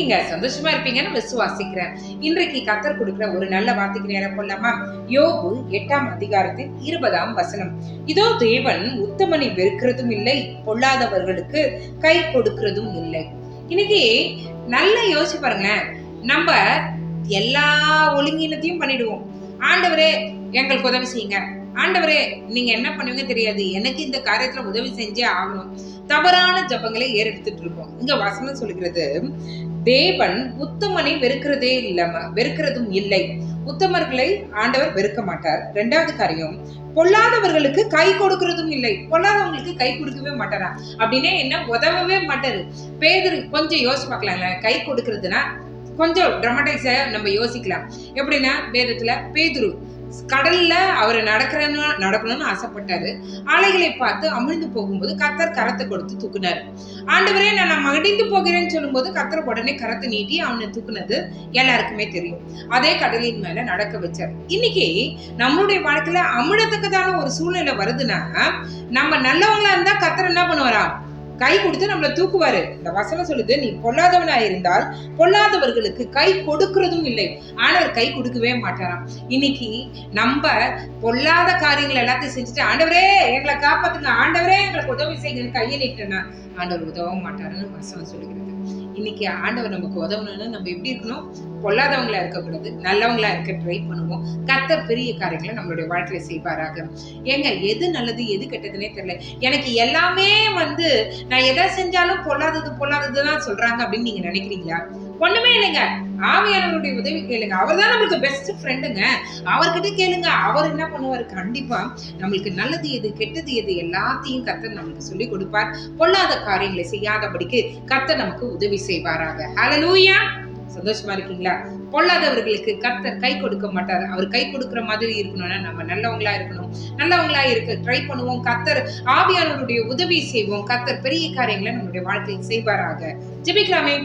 நீங்க சந்தோஷமா இருப்பீங்கன்னு விசுவாசிக்கிறேன். இன்றைக்கு கர்த்தர் கொடுக்கிற ஒரு நல்ல வார்த்தைக்கு நேரம் கொள்ளலாமா? யோபு 8ஆம் அதிகாரத்தின் 20ஆம் வசனம். இதோ தேவன் உத்தமனை வெறுக்கிறதும் இல்லை, பொல்லாதவர்களுக்கு கை கொடுக்கிறதும் இல்லை. இன்னைக்கு நல்லா யோசிச்சு பாருங்களேன். நம்ம எல்லா ஒழுங்கினத்தையும் பண்ணிடுவோம். ஆண்டவரே எங்களுக்கு உதவி செய்யுங்க, ஆண்டவரே நீங்க என்ன பண்ணுவீங்க தெரியாது, எனக்கு இந்த காரியத்துல உதவி செஞ்சே ஆகணும். தவறான ஜபங்களை ஏறெடுத்துட்டு இருக்கோம். இங்க வசனம் சொல்லுகிறது, தேவன் உத்தமனை வெறுக்கிறதும் இல்லை. உத்தமர்களை ஆண்டவர் வெறுக்க மாட்டார். 2வது காரியம், பொல்லாதவர்களுக்கு கை கொடுக்கிறதும் இல்லை. பொல்லாதவங்களுக்கு கை கொடுக்கவே மாட்டாரா? அப்படின்னா என்ன? உதவவே மாட்டாரு. பேதுரு கொஞ்சம் யோசிச்சு பார்க்கலாம்ல. கை கொடுக்கறதுன்னா கொஞ்சம் டிராமடைஸா நம்ம யோசிக்கலாம். எப்படின்னா, வேதத்துல பேதுரு கடல்ல அவர் நடக்கணும்னு ஆசைப்பட்டாரு. அலைகளை பார்த்து அமிழ்ந்து போகும்போது கர்த்தர் கரத்தை கொடுத்து தூக்குனாரு. ஆண்டவரே நான் மடிந்து போகிறேன்னு சொல்லும் போது கர்த்தர் உடனே கரத்தை நீட்டி அவனை தூக்குனது எல்லாருக்குமே தெரியும். அதே கடலின் மேல நடக்க வச்சார். இன்னைக்கு நம்மளுடைய வாழ்க்கையில அமிழத்தக்கதான ஒரு சூழ்நிலை வருதுன்னா, நம்ம நல்லவங்களா இருந்தா கர்த்தர் என்ன பண்ணுவாரா? கை கொடுத்து நம்மள தூக்குவாரு. இந்த வசனம் சொல்லுது, நீ பொல்லாதவனா இருந்தால் பொல்லாதவர்களுக்கு கை கொடுக்கிறதும் இல்லை. ஆண்டவர் கை கொடுக்கவே மாட்டாராம். இன்னைக்கு நம்ம பொல்லாத காரியங்கள் எல்லாத்தையும் செஞ்சுட்டு, ஆண்டவரே எங்களை காப்பாத்துங்க, ஆண்டவரே எங்களுக்கு உதவி செய்யுங்கன்னு கையை நீட்டனா ஆண்டவர் உதவ மாட்டாருன்னு வசனம் சொல்லுகிறது. இன்னைக்கு ஆண்டவர் நமக்கு உதவணும்னு நம்ம எப்படி இருக்கணும்? பொல்லாதவங்களா இருக்கக்கூடாது, நல்லவங்களா இருக்க ட்ரை பண்ணுவோம். கர்த்தர் பெரிய காரியங்களை நம்மளுடைய வாழ்க்கையில செய்வாராக. ஏங்க, எது நல்லது எது கெட்டதுன்னே தெரியல. எனக்கு எல்லாமே நான் எதை செஞ்சாலும் பொல்லாததுதான் சொல்றாங்க அப்படின்னு நீங்க நினைக்கிறீங்களா? ஒண்ணுமே இல்லைங்க. ஆவியானவருடைய உதவி கேளுங்க. அவர் தான் நம்மளுக்கு பெஸ்ட் ஃப்ரெண்டுங்க. அவர்கிட்ட கேளுங்க. அவர் என்ன பண்ணுவாரு? கண்டிப்பா நம்மளுக்கு நல்லது எது கெட்டது எது எல்லாத்தையும் கர்த்தர் நம்மளுக்கு சொல்லி கொடுப்பார். பொல்லாத காரியங்களை செய்யாதபடிக்கு கர்த்தர் நமக்கு உதவி செய்வாராக. ஹல்லேலூயா. சந்தோஷமா இருக்கீங்களா? பொல்லாதவர்களுக்கு கர்த்தர் கை கொடுக்க மாட்டார். அவர் கை கொடுக்கிற மாதிரி இருக்கணும்னா நம்ம நல்லவங்களா இருக்கணும். நல்லவங்களா இருக்க ட்ரை பண்ணுவோம். கர்த்தர் ஆவியானவருடைய உதவி செய்வோம். கர்த்தர் பெரிய காரியங்களை நம்மளுடைய வாழ்க்கையில் செய்வாராக. ஜெபிக்கலாமே.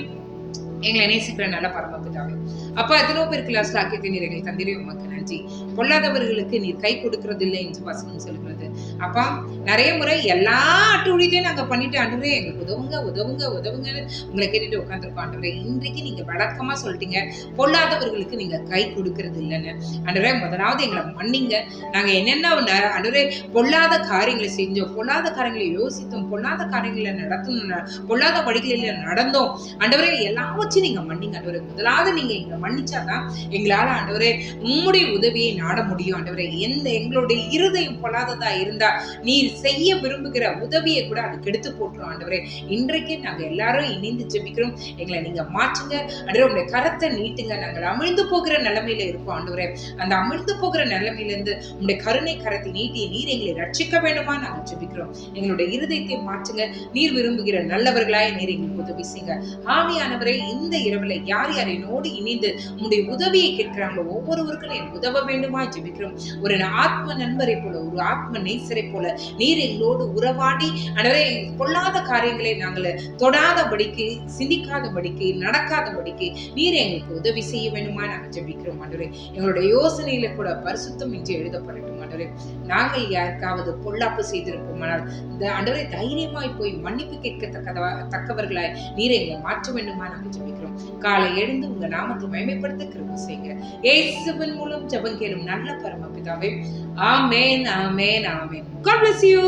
எங்களை நேசிக்கிற நல்ல பரமபிதாவே, அப்பா, எத்தனோ பேருக்கு ஆக்கியத்தை நீர் எங்களை தந்திரே, உமக்கு நன்றி. பொல்லாதவர்களுக்கு நீர் கை கொடுக்கறது இல்லை என்று வசனம் சொல்லுகிறது. அப்பா, நிறைய முறை எல்லா அட்டுழியத்தையும் நாங்க பண்ணிட்டு, ஆண்டவரே எங்களுக்கு உதவுங்கன்னு உங்களை கேட்டுட்டு உட்காந்துருக்கோம். ஆண்டவரே, இன்றைக்கு நீங்க விளக்கமா சொல்லிட்டீங்க, பொல்லாதவர்களுக்கு நீங்க கை கொடுக்கறது இல்லைன்னு. ஆண்டவரே, முதலாவது எங்களை மன்னிங்க. நாங்க என்னென்ன ஆண்டவரே பொல்லாத காரியங்களை செஞ்சோம், பொல்லாத காரியங்களை யோசித்தோம், பொல்லாத காரியங்களை நடத்தணும், பொல்லாத வழிகளில் நடந்தோம். ஆண்டவரே, எல்லாவற்றையும் நீங்க மன்னிங்க. ஆண்டவரே, முதலாவது நீங்க எங்களை மன்னிச்சாதான் எங்களால ஆண்டவரே உம்முடைய உதவியை நாட முடியும். ஆண்டவரே, எங்களுடைய இருதயம் பொல்லாததா இருந்தா நீர் செய்ய விரும்புகிற உதவியை கூட அது கெடுத்து போட்டுரும். ஆண்டவரே, இன்றைக்கு நாங்க எல்லாரும் இணைந்து ஜெபிக்கிறோம். எங்களை நீங்க மாற்றுங்க. ஆண்டவரே, உங்களுடைய கரத்தை நீட்டுங்க. நாங்கள் அமிழ்ந்து போகிற நிலைமையில இருக்கோம். ஆண்டவரே, அந்த அமிழ்ந்து போகிற நிலைமையில இருந்து உங்களுடைய கருணை கரத்தை நீட்டி நீர் எங்களை ரட்சிக்க வேண்டுமா நாங்கள் ஜெபிக்கிறோம். எங்களுடைய இருதயத்தை மாற்றுங்க. நீர் விரும்புகிற நல்லவர்களாய் நீர் எங்களுக்கு உதவி செய்யுங்க. ஆவியானவரே, இந்த இரவுல யார் யார் என்னோடு இணைந்து உங்களுடைய உதவியை கேட்கிறாங்களோ ஒவ்வொருவருக்கும் எனக்கு உதவ வேண்டுமா ஜெபிக்கிறோம். ஒரு ஆத்ம நண்பரை போல, ஒரு ஆத்ம நேசரை போல நீர் எங்களோடு உறவாடி ஆண்டவரே, பொல்லாத காரியங்களை நாங்கள் தொடாதபடிக்கு, சிந்திக்காதபடிக்கு, நடக்காதபடிக்கு நீர் எங்களுக்கு உதவி செய்ய வேண்டுமா நாங்கள் ஜெபிக்கிறோம். ஆண்டவரே, எங்களுடைய யோசனையில கூட பரிசுத்தம் என்று எழுதப்படட்டும். ஆண்டவரே, நாங்கள் யாருக்காவது பொல்லாப்பு செய்திருப்போமானால் இந்த ஆண்டவரே தைரியமாய் போய் மன்னிப்பு கேட்கத்தக்கவர்களாய் நீர் எங்களை மாற்ற வேண்டுமா நாங்கள் ஜெபிக்கிறோம். காலை எழுந்து உங்க நாமத்தை மகிமைப்படுத்த கிருபை செய்யுங்க. இயேசுவின் மூலம் ஜெபம் கேளும் நல்ல பரமபிதாவே. ஆமென், ஆமென், ஆமென். God bless you.